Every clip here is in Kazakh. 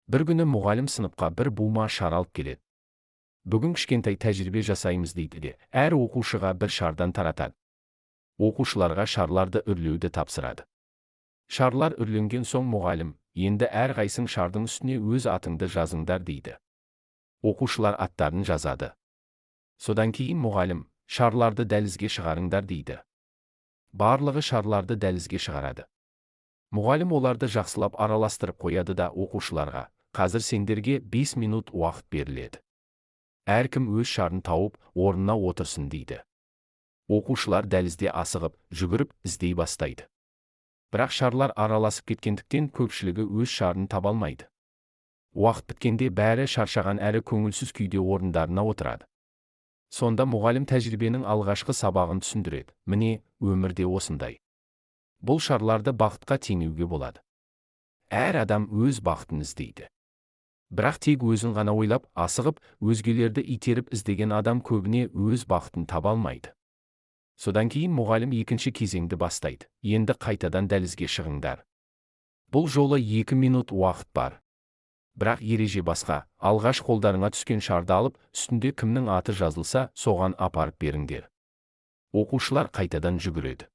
Bir күні мұғалім сыныпқа бір бума шар алып келеді. Бүгін кішкентай тәжірибе жасаймыз дейді де, әр оқушыға бір шардан таратады. Оқушыларға шарларды үрлеуді тапсырады. Шарлар үрленген соң мұғалім, енді әрқайсың шардың үстіне өз атыңды жазыңдар дейді. Оқушылар аттарын жазады. Содан кейін мұғалім, шарларды дәлізге шығарыңдар дейді. Барлығы шарларды дәлізге шығарады. Мұғалім оларды жақсылап араластырып қояды да оқушыларға, қазір сендерге 5 минут уақыт беріледі. Әркім өз шарын тауып, орнына отырсын дейді. Оқушылар дәлізде асығып, жүгіріп, іздей бастайды. Бірақ шарлар араласып кеткендіктен көпшілігі өз шарын таба алмайды. Уақыт біткенде бәрі шаршаған әрі көңілсіз күйде орындарына отырады. Сонда мұғалім тәжірибенің алғашқы сабағын түсіндіреді. Міне, өмірде осындай. Бұл шарларды бақытқа теңеуге болады. Әр адам өз бақытын іздейді. Бірақ тек өзін ғана ойлап, асығып, өзгелерді итеріп іздеген адам көбіне өз бақытын таба алмайды. Содан кейін мұғалім екінші кезеңді бастайды. Енді қайтадан дәлізге шығыңдар. Бұл жолы 2 минут уақыт бар. Бірақ ереже басқа. Алғаш қолдарыңа түскен шарды алып, үстінде кімнің аты жазылса, соған апарып беріңдер. Оқушылар қайтадан жүгіреді.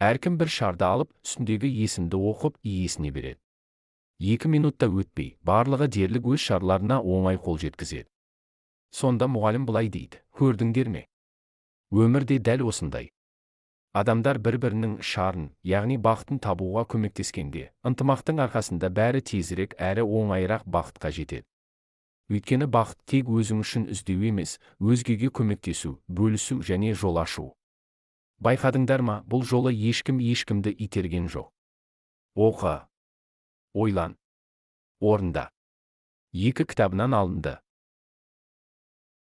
Әркім бір шарды алып, үстіндегі есімді оқып, иесіне береді. 2 минутта өтпей, барлығы дерлік өз шарларына оңай қол жеткізеді. Сонда мұғалім былай дейді: көрдіңдер ме? Өмірде дәл осындай. Адамдар бір-бірінің шарын, яғни бақытын табуға көмектескенде, ынтымақтың арқасында бәрі тезірек әрі оңайырақ бақытқа жетеді. Өйткені бақыт тек өзің үшін іздеу емес, өзгеге көмектесу, бөлісу және жол ашу. Байқадыңдар ма, бұл жолы ешкім ешкімді итерген жоқ. Оқы, ойлан, орында. 2 кітабынан алынды.